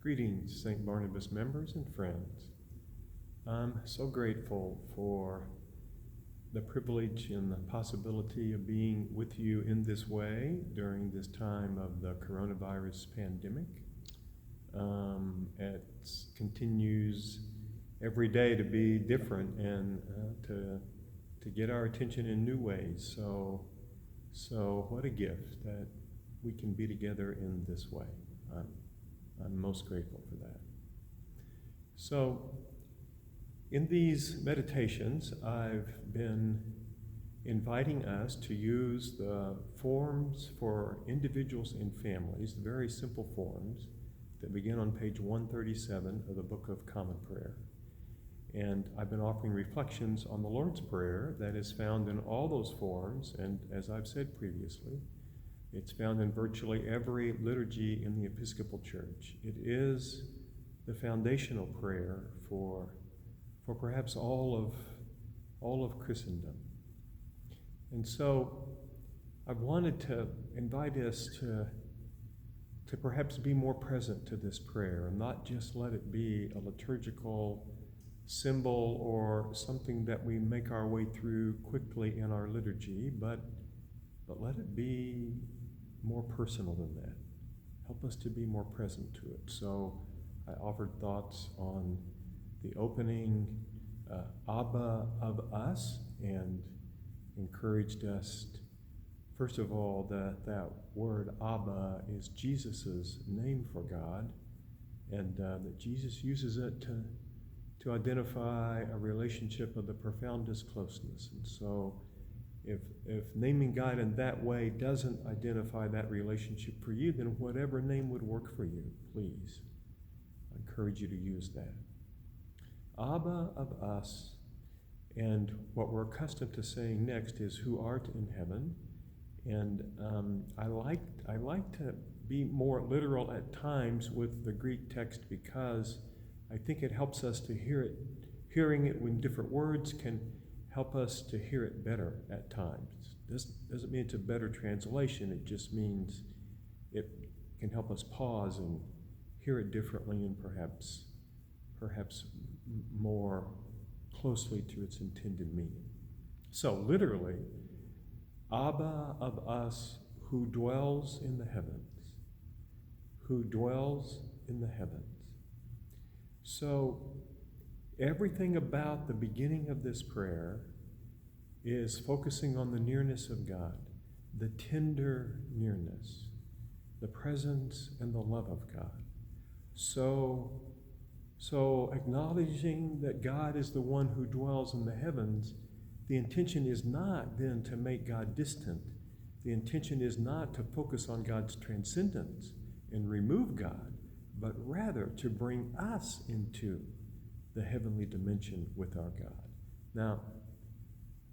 Greetings, St. Barnabas members and friends. I'm so grateful for the privilege and the possibility of being with you in this way during this time of the coronavirus pandemic. It continues every day to be different and to get our attention in new ways. So what a gift that we can be together in this way. I'm most grateful for that. So, in these meditations, I've been inviting us to use the forms for individuals and families, the very simple forms that begin on page 137 of the Book of Common Prayer. And I've been offering reflections on the Lord's Prayer that is found in all those forms, and as I've said previously, it's found in virtually every liturgy in the Episcopal Church. It is the foundational prayer for perhaps all of Christendom. And so I wanted to invite us to perhaps be more present to this prayer and not just let it be a liturgical symbol or something that we make our way through quickly in our liturgy, but let it be more personal than that. Help us to be more present to it. So I offered thoughts on the opening Abba of us and encouraged us, first of all, that word Abba is Jesus' name for God, and that Jesus uses it to identify a relationship of the profoundest closeness. And so if naming God in that way doesn't identify that relationship for you, then whatever name would work for you, please. I encourage you to use that. Abba of us, and what we're accustomed to saying next is who art in heaven. And I like to be more literal at times with the Greek text because I think it helps us to hear it. Hearing it in different words can help us to hear it better at times. This doesn't mean it's a better translation. It just means it can help us pause and hear it differently and perhaps more closely to its intended meaning. So literally, Abba of us who dwells in the heavens, who dwells in the heavens. So everything about the beginning of this prayer is focusing on the nearness of God, the tender nearness, the presence and the love of God. So acknowledging that God is the one who dwells in the heavens, the intention is not then to make God distant. The intention is not to focus on God's transcendence and remove God, but rather to bring us into the heavenly dimension with our God. Now,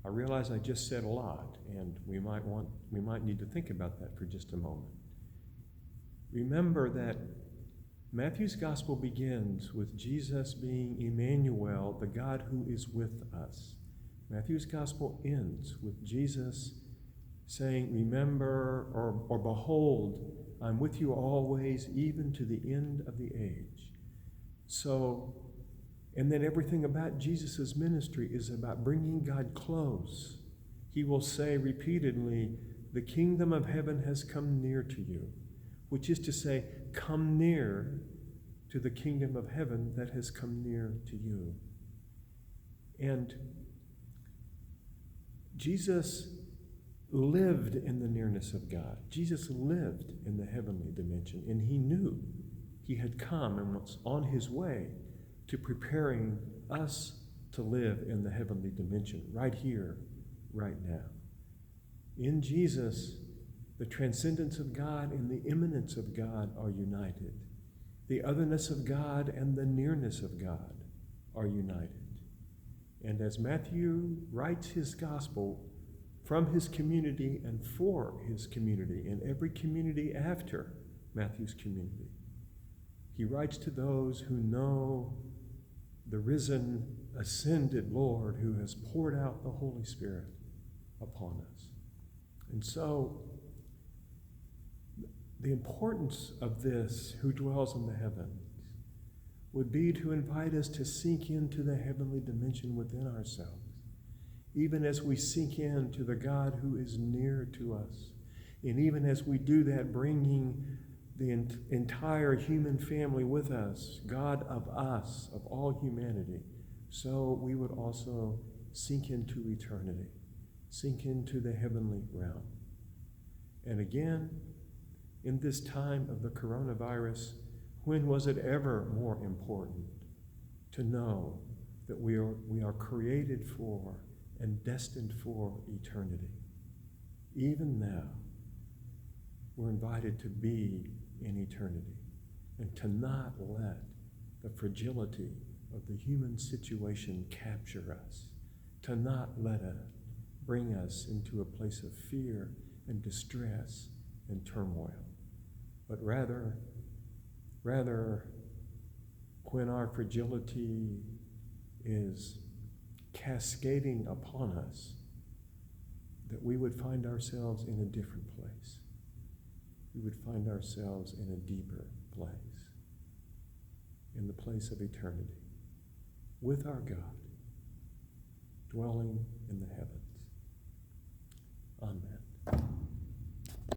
I realize I just said a lot, and we might need to think about that for just a moment. Remember that Matthew's gospel begins with Jesus being Emmanuel, the God who is with us. Matthew's gospel ends with Jesus saying, remember, or behold, I'm with you always, even to the end of the age. So, and then everything about Jesus' ministry is about bringing God close. He will say repeatedly, the kingdom of heaven has come near to you, which is to say, come near to the kingdom of heaven that has come near to you. And Jesus lived in the nearness of God. Jesus lived in the heavenly dimension, and he knew he had come and was on his way to preparing us to live in the heavenly dimension, right here, right now. In Jesus, the transcendence of God and the immanence of God are united. The otherness of God and the nearness of God are united. And as Matthew writes his gospel from his community and for his community, and every community after Matthew's community, he writes to those who know the risen, ascended Lord who has poured out the Holy Spirit upon us. And so, the importance of this, who dwells in the heavens, would be to invite us to sink into the heavenly dimension within ourselves, even as we sink into the God who is near to us. And even as we do that, bringing the entire human family with us, God of us, of all humanity, so we would also sink into eternity, sink into the heavenly realm. And again, in this time of the coronavirus, when was it ever more important to know that we are created for and destined for eternity? Even now, we're invited to be in eternity and to not let the fragility of the human situation capture us, to not let it bring us into a place of fear and distress and turmoil, but rather when our fragility is cascading upon us, that we would find ourselves in a different place. We would find ourselves in a deeper place, in the place of eternity, with our God, dwelling in the heavens. Amen.